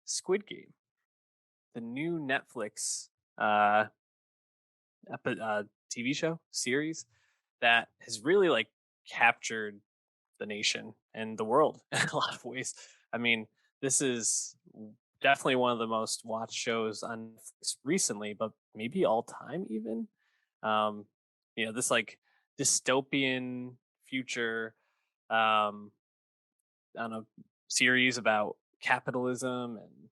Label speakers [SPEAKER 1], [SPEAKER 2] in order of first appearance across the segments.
[SPEAKER 1] Squid Game, the new Netflix uh, TV show series that has really like captured the nation and the world in a lot of ways. I mean, this is definitely one of the most watched shows on Netflix recently, but maybe all time even. Um, this like dystopian future. Um, I don't know, series about capitalism and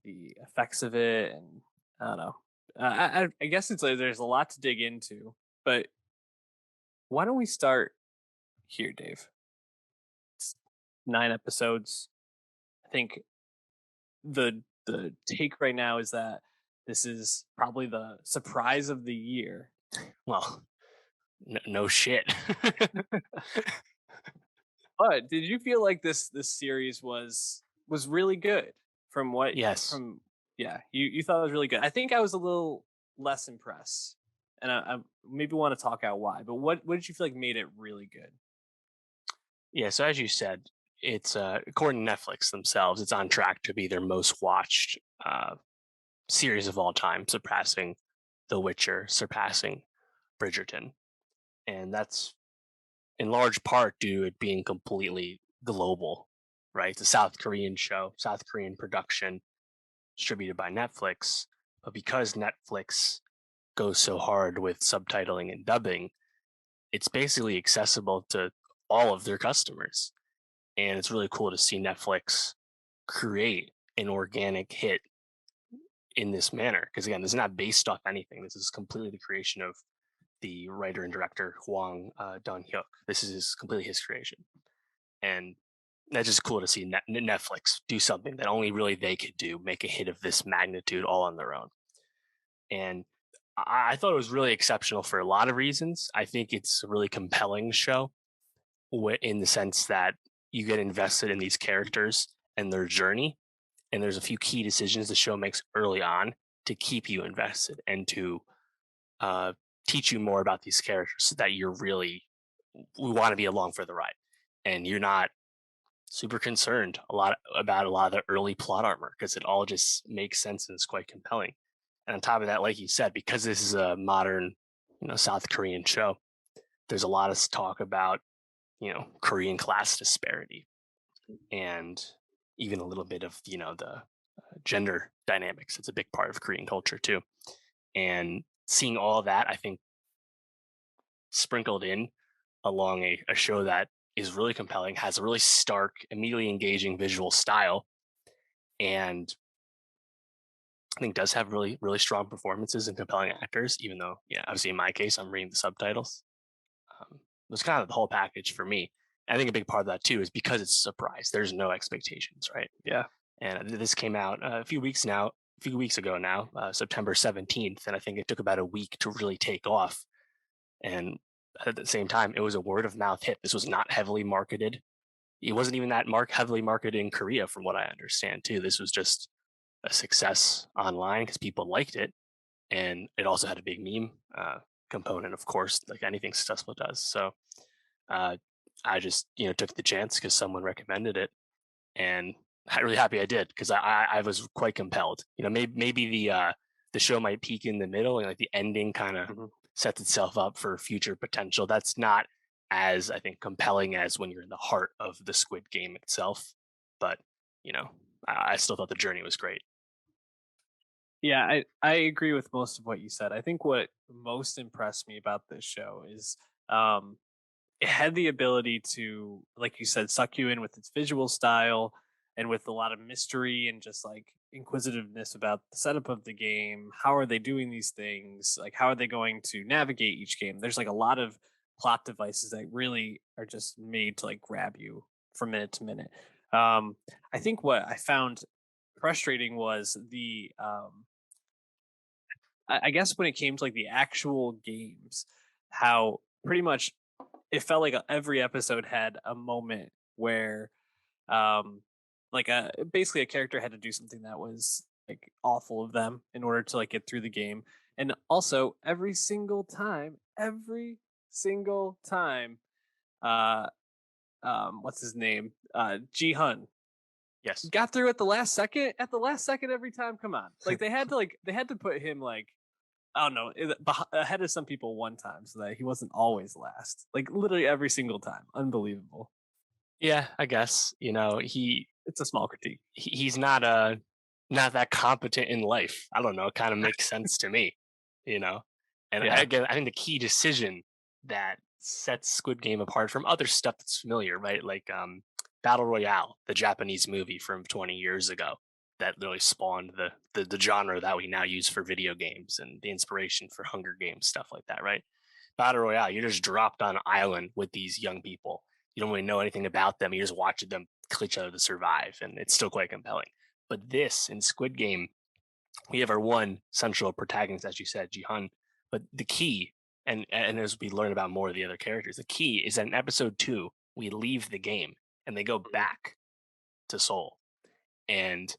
[SPEAKER 1] the effects of it, and I don't know. I guess it's like there's a lot to dig into, but why don't we start here, Dave? It's 9 episodes. I think the take right now is that this is probably the surprise of the year.
[SPEAKER 2] Well, no shit.
[SPEAKER 1] But did you feel like this series was really good from what
[SPEAKER 2] Yes.
[SPEAKER 1] from yeah, you thought it was really good. I think I was a little less impressed. And I maybe want to talk out why. But what did you feel like made it really good?
[SPEAKER 2] Yeah, so as you said, it's according to Netflix themselves, it's on track to be their most watched series of all time, surpassing The Witcher, surpassing Bridgerton. And that's in large part due to it being completely global, right? It's a South Korean show, South Korean production, distributed by Netflix. But because Netflix goes so hard with subtitling and dubbing, it's basically accessible to all of their customers. And it's really cool to see Netflix create an organic hit in this manner. Because again, this is not based off anything. This is completely the creation of the writer and director Hwang Dong-hyuk. This is completely his creation, and that's just cool to see Netflix do something that only really they could do, make a hit of this magnitude all on their own. And I thought it was really exceptional for a lot of reasons. I think it's a really compelling show in the sense that you get invested in these characters and their journey. And there's a few key decisions the show makes early on to keep you invested and to uh, teach you more about these characters so that you're really, we want to be along for the ride. And you're not super concerned about a lot of the early plot armor because it all just makes sense and is quite compelling. And on top of that, like you said, because this is a modern, South Korean show, there's a lot of talk about, Korean class disparity and even a little bit of, the gender dynamics. It's a big part of Korean culture too. And seeing all that, I think, sprinkled in along a show that is really compelling, has a really stark, immediately engaging visual style, and I think does have really, really strong performances and compelling actors, even though, yeah, obviously in my case, I'm reading the subtitles. It was kind of the whole package for me. I think a big part of that too is because it's a surprise. There's no expectations, right?
[SPEAKER 1] Yeah.
[SPEAKER 2] And this came out a few weeks ago now, September 17th, and I think it took about a week to really take off. And at the same time, it was a word of mouth hit. This was not heavily marketed. It wasn't even that heavily marketed in Korea, from what I understand, too. This was just a success online because people liked it, and it also had a big meme component, of course, like anything successful does. So uh, I just took the chance because someone recommended it, and I'm really happy I did because I was quite compelled. Maybe the show might peak in the middle and like the ending kind of
[SPEAKER 1] Mhm.
[SPEAKER 2] sets itself up for future potential. That's not as I think compelling as when you're in the heart of the Squid Game itself. But you know, I still thought the journey was great.
[SPEAKER 1] Yeah, I agree with most of what you said. I think what most impressed me about this show is um it had the ability to, like you said, suck you in with its visual style and with a lot of mystery and just like inquisitiveness about the setup of the game. How are they doing these things? Like, how are they going to navigate each game? There's like a lot of plot devices that really are just made to like grab you from minute to minute. Um, I think what I found frustrating was I guess when it came to like the actual games, how pretty much it felt like every episode had a moment where um like a basically a character had to do something that was like awful of them in order to like get through the game. And also every single time, what's his name, Ji Hun,
[SPEAKER 2] Yes.
[SPEAKER 1] got through at the last second. At the last second every time. Come on, they had to put him like I don't know ahead of some people one time so that he wasn't always last. Like literally every single time. Unbelievable.
[SPEAKER 2] Yeah, I guess,
[SPEAKER 1] It's a small critique.
[SPEAKER 2] he's not that competent in life. I don't know, it kind of makes sense to me, you know. And
[SPEAKER 1] Yeah.
[SPEAKER 2] again, I think the key decision that sets Squid Game apart from other stuff that's familiar, right? Like Battle Royale, the Japanese movie from 20 years ago that really spawned the genre that we now use for video games and the inspiration for Hunger Games, stuff like that, right? Battle Royale, you're just dropped on an island with these young people. You don't really know anything about them. You're just watching them kill each other to survive, and it's still quite compelling. But this in Squid Game, we have our one central protagonist, as you said, Jihan. But the key, and as we learn about more of the other characters, the key is that in episode 2, we leave the game and they go
[SPEAKER 1] Mhm.
[SPEAKER 2] back to Seoul, and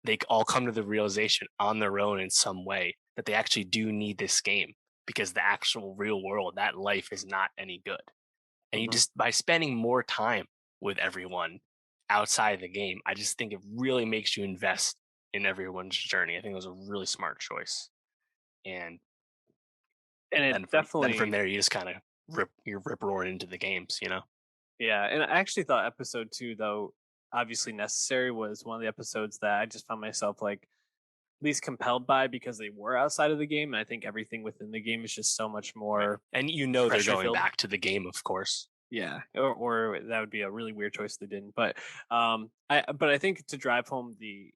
[SPEAKER 2] they all come to the realization on their own in some way that they actually do need this game because the actual real world, that life is not any good. And you
[SPEAKER 1] Mhm.
[SPEAKER 2] just by spending more time with everyone outside of the game, I just think it really makes you invest in everyone's journey. I think it was a really smart choice. And
[SPEAKER 1] And it
[SPEAKER 2] then from
[SPEAKER 1] definitely
[SPEAKER 2] there you just kind of rip roaring into the games.
[SPEAKER 1] yeah, and I actually thought episode 2 though obviously necessary was one of the episodes that I just found myself like least compelled by because they were outside of the game. And I think everything within the game is just so much
[SPEAKER 2] Right.
[SPEAKER 1] more
[SPEAKER 2] And they're
[SPEAKER 1] pressure
[SPEAKER 2] going
[SPEAKER 1] filled.
[SPEAKER 2] back to the game, of course.
[SPEAKER 1] Yeah, or that would be a really weird choice if they didn't. But I think to drive home the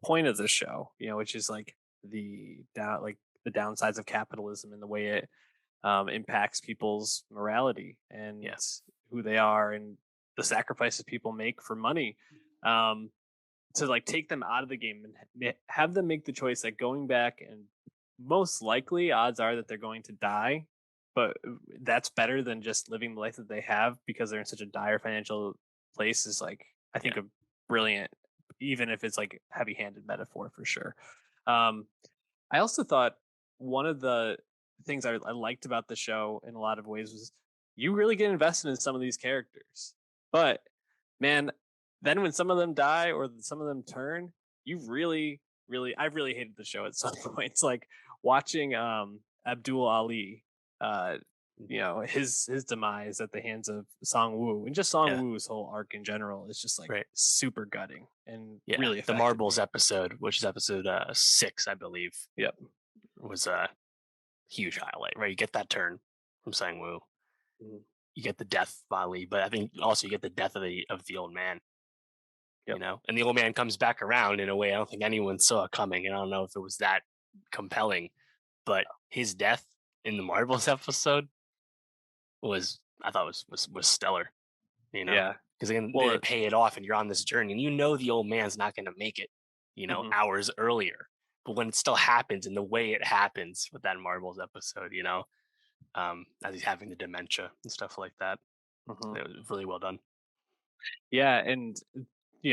[SPEAKER 1] point of the show, which is like the downsides of capitalism and the way it impacts people's morality and
[SPEAKER 2] Yeah.
[SPEAKER 1] who they are and the sacrifices people make for money. Um, to like take them out of the game and have them make the choice that going back and most likely odds are that they're going to die, but that's better than just living the life that they have because they're in such a dire financial place is like I
[SPEAKER 2] Yeah.
[SPEAKER 1] think a brilliant, even if it's like heavy-handed metaphor for sure. um I also thought one of the things I liked about the show in a lot of ways was you really get invested in some of these characters. But man, then when some of them die or some of them turn, you really, really, I really hated the show at some points. Like watching Abdul Ali, uh, his demise at the hands of Song Woo, and just Song
[SPEAKER 2] Yeah.
[SPEAKER 1] Woo's whole arc in general is just like
[SPEAKER 2] Right.
[SPEAKER 1] super gutting and
[SPEAKER 2] Yeah.
[SPEAKER 1] really
[SPEAKER 2] The
[SPEAKER 1] affected
[SPEAKER 2] Marbles
[SPEAKER 1] me.
[SPEAKER 2] episode, which is episode 6, I believe,
[SPEAKER 1] Yep.
[SPEAKER 2] was a huge highlight, right? You get that turn from Sang Woo.
[SPEAKER 1] Mhm.
[SPEAKER 2] You get the death of Ali, but I think also you get the death of the old man,
[SPEAKER 1] Yep.
[SPEAKER 2] and the old man comes back around in a way I don't think anyone saw coming, and I don't know if it was that compelling, but his death in the Marbles episode was I thought was stellar, you know,
[SPEAKER 1] Yeah.
[SPEAKER 2] because again
[SPEAKER 1] Well,
[SPEAKER 2] they pay it off, and you're on this journey, and the old man's not going to make it,
[SPEAKER 1] mhm.
[SPEAKER 2] hours earlier, but when it still happens and the way it happens with that Marbles episode, as he's having the dementia and stuff like that,
[SPEAKER 1] Mhm.
[SPEAKER 2] it was really well done.
[SPEAKER 1] Yeah, and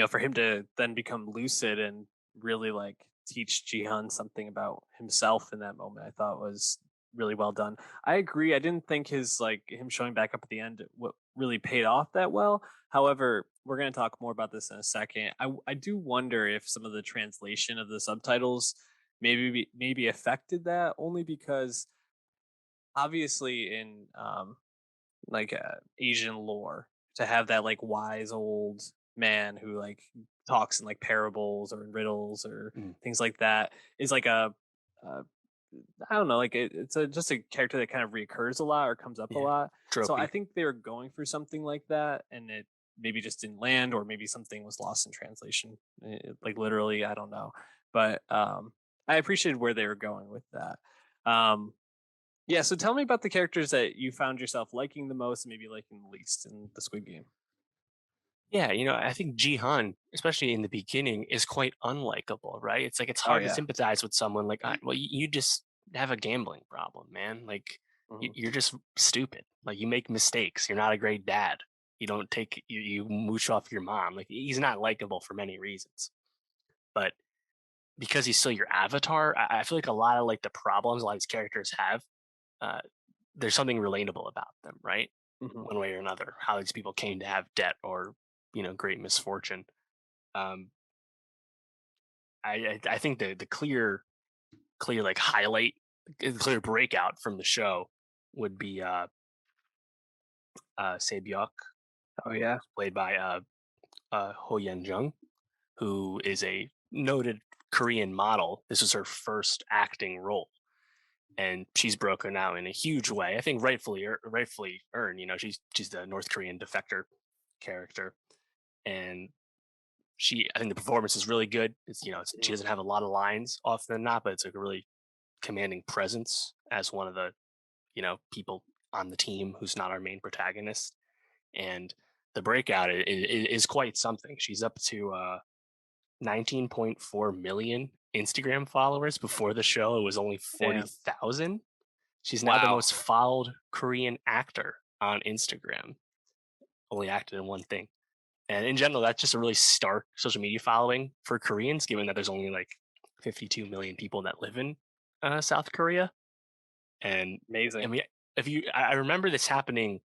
[SPEAKER 1] for him to then become lucid and really like teach Jihan something about himself in that moment, I thought was really well done. I agree. I didn't think his like him showing back up at the end what really paid off that well. However, we're going to talk more about this in a second. I do wonder if some of the translation of the subtitles maybe affected that only because obviously in Asian lore to have that like wise old man who like talks in like parables or in riddles or
[SPEAKER 2] Mm,
[SPEAKER 1] things like that is like a I don't know, like it's just a character that kind of reoccurs a lot or comes up a
[SPEAKER 2] yeah,
[SPEAKER 1] lot. So I
[SPEAKER 2] tropey.
[SPEAKER 1] think they were going for something like that, and it maybe just didn't land, or maybe something was lost in translation, like literally, I don't know. But I appreciated where they were going with that. Um, yeah, so tell me about the characters that you found yourself liking the most and maybe liking the least in the Squid Game.
[SPEAKER 2] Yeah, I think Jihan, especially in the beginning, is quite unlikable, right? It's like it's
[SPEAKER 1] Oh
[SPEAKER 2] hard to
[SPEAKER 1] yeah.
[SPEAKER 2] sympathize with someone like, well, you just have a gambling problem, man. Like,
[SPEAKER 1] Mhm.
[SPEAKER 2] you're just stupid. Like, you make mistakes. You're not a great dad. You don't take you mooch off your mom. Like, he's not likable for many reasons, but because he's still your avatar, I feel like a lot of like the problems a lot of these characters have, uh, there's something relatable about them, right?
[SPEAKER 1] Mhm.
[SPEAKER 2] One way or another, how these people came to have debt or great misfortune. Um, I think the clear like highlight, clear breakout from the show would be Sebyok,
[SPEAKER 1] Oh yeah.
[SPEAKER 2] played by Ho-yeon, who is a noted Korean model. This was her first acting role, and she's broken out in a huge way. I think rightfully earned. She's the North Korean defector character, and I think the performance is really good. She
[SPEAKER 1] Mhm.
[SPEAKER 2] doesn't have a lot of lines often than not, but it's like a really commanding presence as one of the people on the team who's not our main protagonist. And the breakout is quite something. She's up to 19.4 million Instagram followers. Before the show, it was only
[SPEAKER 1] Damn.
[SPEAKER 2] 40,000. She's now the
[SPEAKER 1] Wow.
[SPEAKER 2] most followed Korean actor on Instagram. Only acted in one thing. And in general, that's just a really stark social media following for Koreans, given that there's only like 52 million people that live in South Korea. And I
[SPEAKER 1] Amazing.
[SPEAKER 2] mean, I remember this happening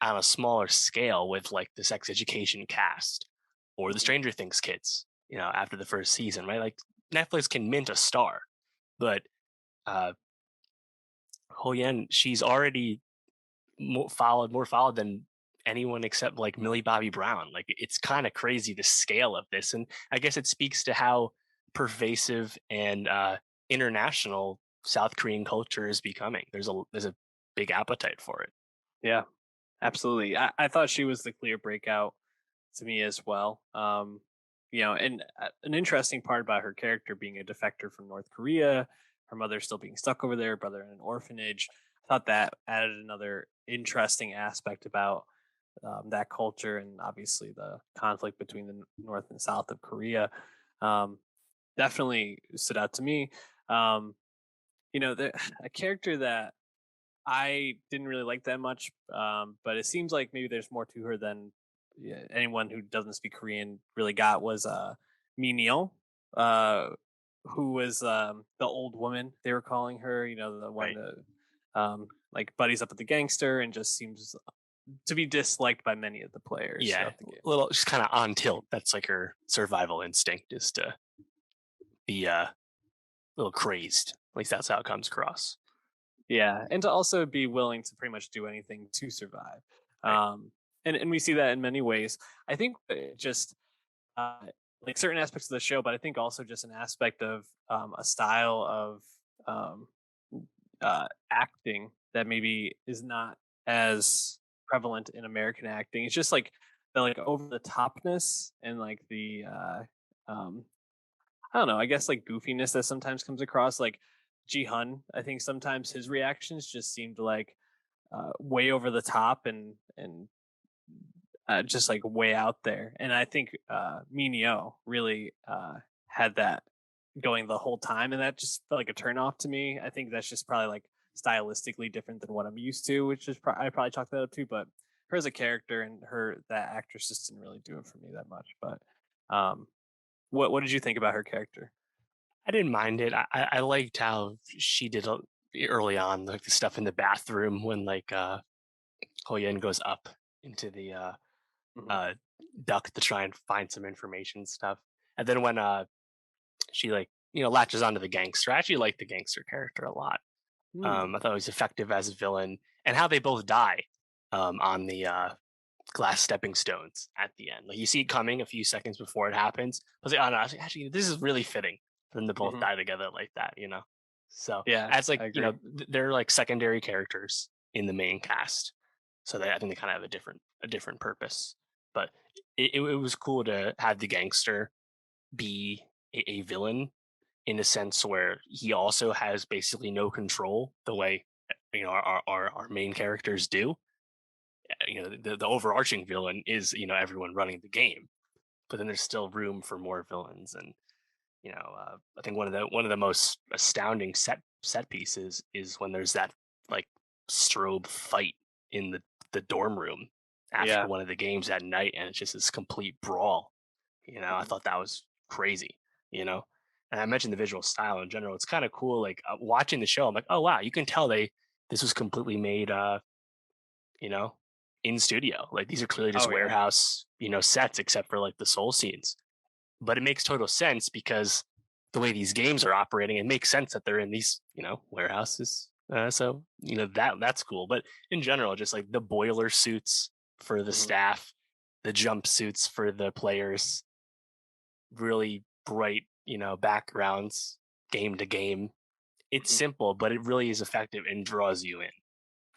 [SPEAKER 2] on a smaller scale with like the Sex Education cast or the
[SPEAKER 1] Mhm.
[SPEAKER 2] Stranger Things kids, after the first season, right? Like Netflix can mint a star, but uh, Ho-yeon, she's already more followed than anyone except like Millie Bobby Brown. Like it's kind of crazy the scale of this, and I guess it speaks to how pervasive and international South Korean culture is becoming. There's a big appetite for it.
[SPEAKER 1] Yeah. Absolutely. I thought she was the clear breakout to me as well. And an interesting part about her character being a defector from North Korea, her mother still being stuck over there, brother in an orphanage. I thought that added another interesting aspect about that culture and obviously the conflict between the North and South of Korea. Um, Definitely stood out to me. Um, a character that I didn't really like that much, but it seems like maybe there's more to her than, yeah, anyone who doesn't speak Korean really got was Minyo, uh, who was the old woman they were calling her. The one
[SPEAKER 2] Right.
[SPEAKER 1] that like buddies up with the gangster and just seems to be disliked by many of the players
[SPEAKER 2] Yeah,
[SPEAKER 1] throughout the game.
[SPEAKER 2] little just kind of on tilt. That's like her survival instinct is to be a little crazed. At least that's how it comes across.
[SPEAKER 1] Yeah, and to also be willing to pretty much do anything to survive.
[SPEAKER 2] Right.
[SPEAKER 1] And we see that in many ways. I think just like certain aspects of the show, but I think also just an aspect of a style of um, acting that maybe is not as prevalent in American acting. It's just like the like over the topness and like the um, I don't know. I guess like goofiness that sometimes comes across. Like Ji Hun, I think sometimes his reactions just seemed like way over the top and just like way out there. And I think Minio really had that going the whole time, and that just felt like a turn off to me. I think that's just probably like stylistically different than what I'm used to, which is I probably chalk that up too. But her as a character and her that actress just didn't really do it for me that much. But um, what did you think about her character?
[SPEAKER 2] I didn't mind it. I liked how she did early on, like the stuff in the bathroom when like Hoyen goes up into the
[SPEAKER 1] Hmm.
[SPEAKER 2] uh duct to try and find some information and stuff. And then when she like latches onto the gangster. I actually liked the gangster character a lot.
[SPEAKER 1] Hmm.
[SPEAKER 2] I thought it was effective as a villain, and how they both die on the glass stepping stones at the end. Like you see it coming a few seconds before it happens. I was like, oh no, actually, this is really fitting for them to both
[SPEAKER 1] Hmm.
[SPEAKER 2] die together like that. So
[SPEAKER 1] Yeah,
[SPEAKER 2] as like
[SPEAKER 1] I agree.
[SPEAKER 2] they're like secondary characters in the main cast, so I think they kind of have a different purpose. But it was cool to have the gangster be a villain in a sense where he also has basically no control the way our main characters do. The overarching villain is everyone running the game, but then there's still room for more villains. And I think one of the most astounding set pieces is when there's that like strobe fight in the dorm room after
[SPEAKER 1] Yeah.
[SPEAKER 2] one of the games at night, and it's just this complete brawl. I
[SPEAKER 1] Mhm.
[SPEAKER 2] thought that was crazy. you know and I mentioned the visual style in general. It's kind of cool, like watching the show. I'm like, oh wow, you can tell this was completely made you know in studio. Like these are clearly just
[SPEAKER 1] Oh yeah.
[SPEAKER 2] warehouse, sets except for like the soul scenes. But it makes total sense because the way these games are operating, it makes sense that they're in these, warehouses. So that's cool. But in general, just like the boiler suits for the
[SPEAKER 1] Mhm.
[SPEAKER 2] staff, the jumpsuits for the players, really bright, backgrounds, game to game. It's
[SPEAKER 1] Mhm.
[SPEAKER 2] simple, but it really is effective and draws you in.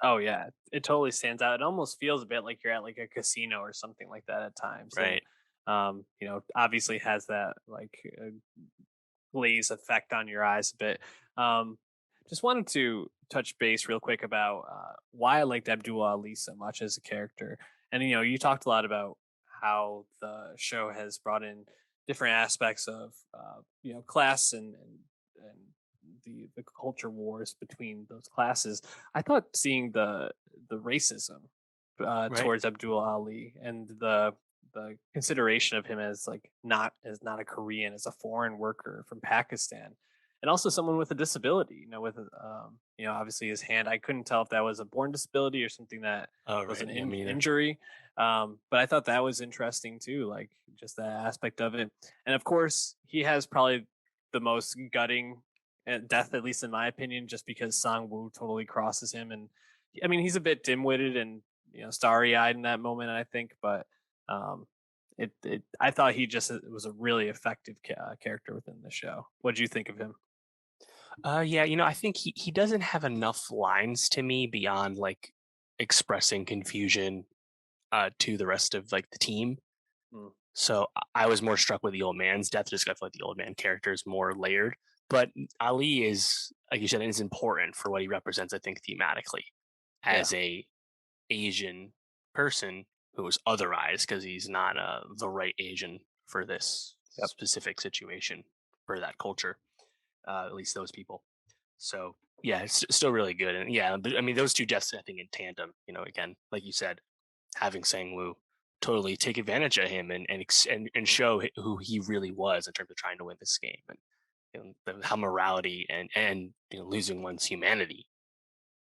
[SPEAKER 1] Oh yeah, it totally stands out. It almost feels a bit like you're at like a casino or something like that at times, and
[SPEAKER 2] Right.
[SPEAKER 1] obviously has that like glaze effect on your eyes a bit. Um, just wanted to touch base real quick about why I liked Abdul Ali so much as a character. And you talked a lot about how the show has brought in different aspects of class and the culture wars between those classes. I thought seeing the racism
[SPEAKER 2] Right.
[SPEAKER 1] towards Abdul Ali and the consideration of him as like not a Korean, as a foreign worker from Pakistan, and also someone with a disability. With obviously his hand. I couldn't tell if that was a born disability or something that
[SPEAKER 2] Oh,
[SPEAKER 1] was
[SPEAKER 2] right.
[SPEAKER 1] an
[SPEAKER 2] Yeah, me either.
[SPEAKER 1] injury. But I thought that was interesting too, like just that aspect of it. And of course, he has probably the most gutting death, at least in my opinion, just because Sang Woo totally crosses him. And I mean, he's a bit dim-witted and starry eyed in that moment, I think, but um, I thought he just was a really effective character within the show. What do you think of him?
[SPEAKER 2] Yeah, I think he doesn't have enough lines to me beyond like expressing confusion to the rest of like the team.
[SPEAKER 1] Mm,
[SPEAKER 2] So I was more struck with the old man's death, just 'cause I feel like the old man character is more layered. But Ali is, like you said, is important for what he represents, I think, thematically
[SPEAKER 1] yeah.
[SPEAKER 2] as a Asian person who is otherized because he's not the right Asian for this
[SPEAKER 1] Yep.
[SPEAKER 2] specific situation for that culture, at least those people. So yeah, it's still really good. And yeah, but, I mean, those two deaths, I think, in tandem, again, like you said, having Sang Woo totally take advantage of him and
[SPEAKER 1] Mhm.
[SPEAKER 2] show who he really was in terms of trying to win this game and how morality and losing one's humanity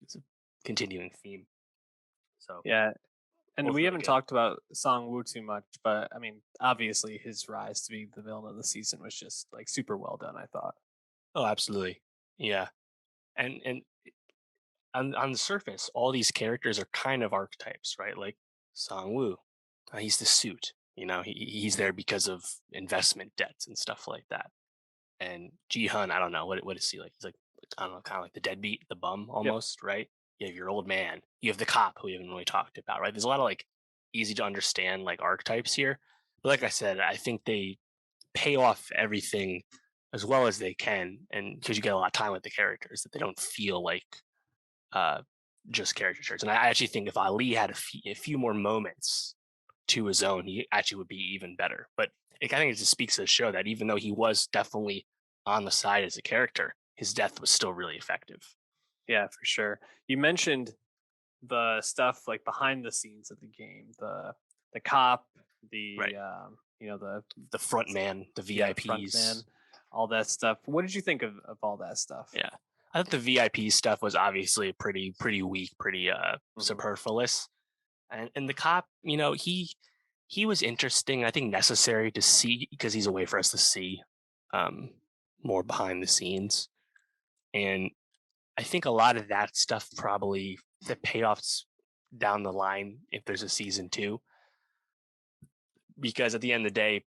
[SPEAKER 2] is a continuing theme. So
[SPEAKER 1] Yeah. And
[SPEAKER 2] both
[SPEAKER 1] we
[SPEAKER 2] really
[SPEAKER 1] haven't
[SPEAKER 2] good.
[SPEAKER 1] talked about Song Woo too much, but I mean, obviously his rise to be the villain of the season was just like super well done, I thought.
[SPEAKER 2] Oh, absolutely. Yeah. And on the surface, all these characters are kind of archetypes, right? Like Song Woo, he's the suit. He's there because of investment debts and stuff like that. And Ji Hun, I don't know what is he like. He's like, I don't know, kind of like the deadbeat, the bum
[SPEAKER 1] Yep.
[SPEAKER 2] almost, right? You have your old man. You have the cop who we haven't really talked about, right? There's a lot of like easy to understand like archetypes here. But like I said, I think they pay off everything as well as they can, and because you get a lot of time with the characters, that they don't feel like uh, just caricatures. And I actually think if Ali had a few more moments to his own, he actually would be even better. But I think it just speaks to the show that even though he was definitely on the side as a character, his death was still really effective.
[SPEAKER 1] Yeah, for sure. You mentioned the stuff like behind the scenes of the game, the cop,
[SPEAKER 2] Right.
[SPEAKER 1] the
[SPEAKER 2] The front man, the
[SPEAKER 1] yeah, the front man,
[SPEAKER 2] VIPs.
[SPEAKER 1] all that stuff. What did you think of all that stuff?
[SPEAKER 2] Yeah. I thought the VIP stuff was obviously pretty weak, pretty
[SPEAKER 1] Hmm.
[SPEAKER 2] superfluous. And the cop, he was interesting, I think necessary to see because he's a way for us to see um more behind the scenes. And I think a lot of that stuff probably the payoffs down the line if there's a season two, because at the end of the day,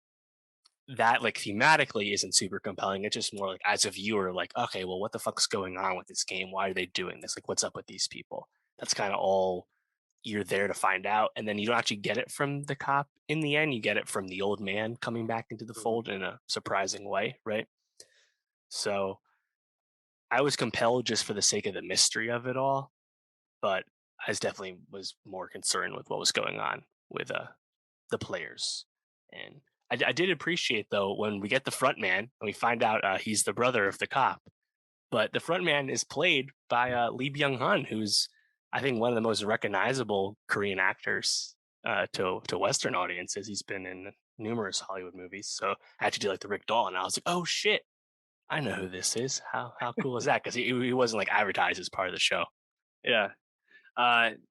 [SPEAKER 2] that like thematically isn't super compelling. It's just more like as a viewer, like, okay, well, what the fuck's going on with this game? Why are they doing this? Like, what's up with these people? That's kind of all you're there to find out. And then you don't actually get it from the cop in the end. You get it from the old man coming back into the
[SPEAKER 1] Hmm.
[SPEAKER 2] fold in a surprising way, right? So I was compelled just for the sake of the mystery of it all, but I definitely was more concerned with what was going on with the players. And I did appreciate though when we get the front man and we find out he's the brother of the cop. But the front man is played by Lee Byung Hun, who's I think one of the most recognizable Korean actors to Western audiences. He's been in numerous Hollywood movies. So I had to do like the Rick Dalton. I was like, oh shit, I know who this is. How cool is that? Because he wasn't like advertised as part of the show.
[SPEAKER 1] Yeah.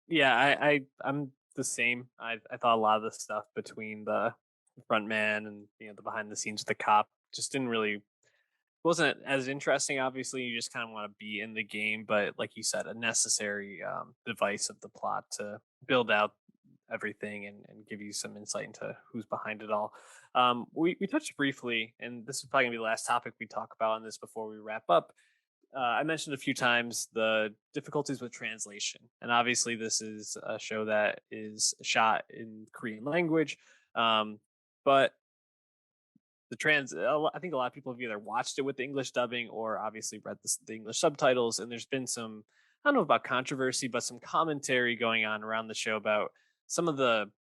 [SPEAKER 1] Yeah, I'm the same. I thought a lot of the stuff between the front man and the behind the scenes with the cop just didn't really wasn't as interesting. Obviously, you just kind of want to be in the game, but like you said, a necessary device of the plot to build out everything and give you some insight into who's behind it all. We touched briefly, and this is probably gonna be the last topic we talk about on this before we wrap up. I mentioned a few times the difficulties with translation, and obviously, this is a show that is shot in Korean language, but I think a lot of people have either watched it with the English dubbing or obviously read the English subtitles. And there's been some, I don't know about controversy, but some commentary going on around the show about some of the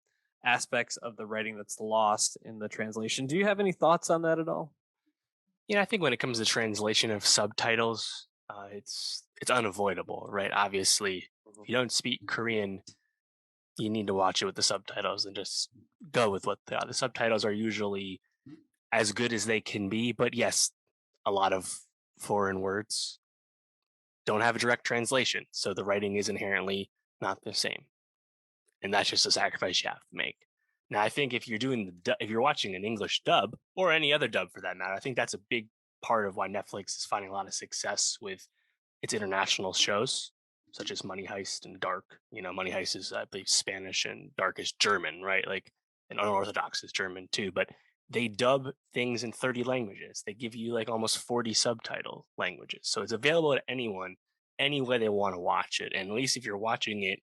[SPEAKER 1] aspects of the writing that's lost in the translation. Do you have any thoughts on that at all?
[SPEAKER 2] I think when it comes to translation of subtitles, it's unavoidable, right? Obviously,
[SPEAKER 1] Mhm.
[SPEAKER 2] if you don't speak Korean, you need to watch it with the subtitles and just go with what the subtitles are usually as good as they can be. But yes, a lot of foreign words don't have a direct translation, so the writing is inherently not the same, and that's just a sacrifice you have to make. Now, I think if you're doing if you're watching an English dub or any other dub for that matter, I think that's a big part of why Netflix is finding a lot of success with its international shows, such as Money Heist and Dark. Money Heist is, I believe, Spanish and Dark is German, right? Like, and Unorthodox is German too. But they dub things in 30 languages. They give you like almost 40 subtitle languages. So it's available to anyone, any way they want to watch it. And at least if you're watching it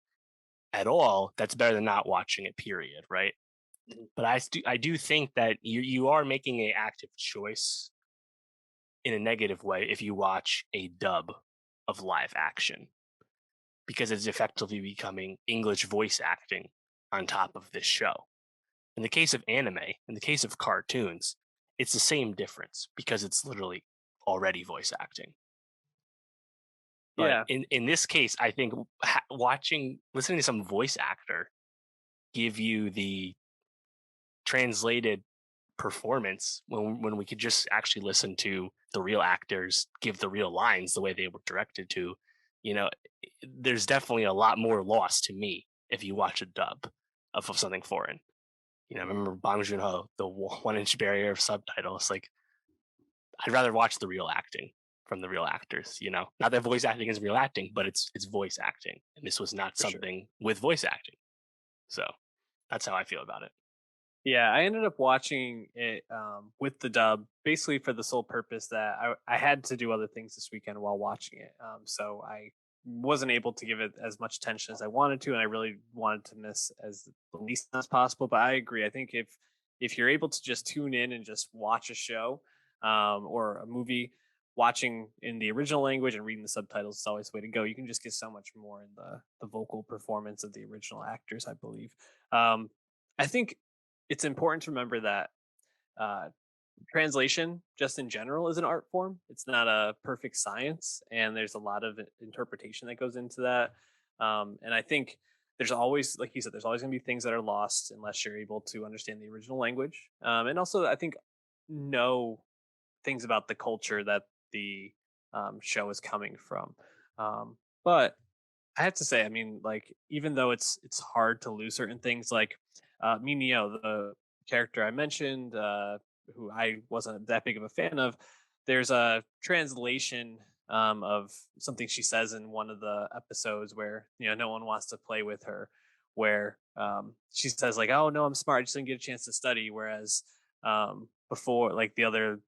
[SPEAKER 2] at all, that's better than not watching it, period, right? But I do think that you are making a active choice in a negative way if you watch a dub of live action because it's effectively becoming English voice acting on top of this show. In the case of anime, in the case of cartoons, it's the same difference because it's literally already voice acting. But
[SPEAKER 1] Yeah,
[SPEAKER 2] in this case, I think listening to some voice actor give you the translated performance when we could just actually listen to the real actors give the real lines the way they were directed to. you know there's definitely a lot more loss to me if you watch a dub of something foreign. Remember Bong Joon-ho, the 1 inch barrier of subtitles. Like, I'd rather watch the real acting from the real actors. Not that voice acting is real acting, but it's voice acting, and this was not
[SPEAKER 1] for sure.
[SPEAKER 2] something with voice acting. So that's how I feel about it.
[SPEAKER 1] Yeah, I ended up watching it with the dub, basically for the sole purpose that I had to do other things this weekend while watching it. So I wasn't able to give it as much attention as I wanted to, and I really wanted to miss as the least as possible. But I agree. I think if you're able to just tune in and just watch a show or a movie, watching in the original language and reading the subtitles is always the way to go. You can just get so much more in the vocal performance of the original actors, I believe. I think it's important to remember that uh, translation, just in general, is an art form. It's not a perfect science, and there's a lot of interpretation that goes into that. And I think there's always, like you said, there's always going to be things that are lost unless you're able to understand the original language. And also, I think know things about the culture that the show is coming from. But I have to say, I mean, like, even though it's hard to lose certain things, like Minio, the character I mentioned, who I wasn't that big of a fan of, there's a translation of something she says in one of the episodes where no one wants to play with her, where she says like, "Oh no, I'm smart. I just didn't get a chance to study." Whereas before, like the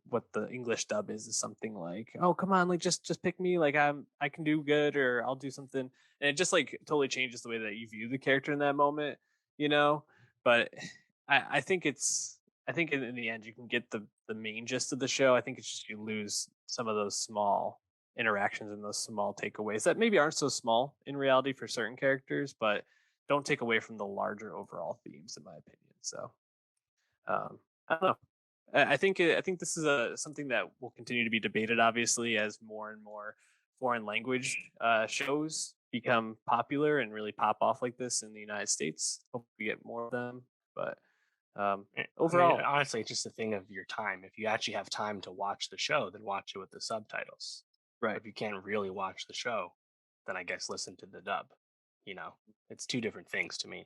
[SPEAKER 1] what the English dub is something like, "Oh come on, like just pick me. Like I can do good, or I'll do something." And it just like totally changes the way that you view the character in that moment, you know. But I think I think in the end you can get the main gist of the show. I think it's just you lose some of those small interactions and those small takeaways that maybe aren't so small in reality for certain characters, but don't take away from the larger overall themes, in my opinion. So I don't know. I think this is a something that will continue to be debated, obviously, as more and more foreign language shows become popular and really pop off like this in the United States. Hope we get more of them, but
[SPEAKER 2] I mean,
[SPEAKER 1] overall,
[SPEAKER 2] honestly, it's just a thing of your time. If you actually have time to watch the show, then watch it with the subtitles. But
[SPEAKER 1] right.
[SPEAKER 2] if you can't really watch the show, then I guess listen to the dub. It's two different things to me.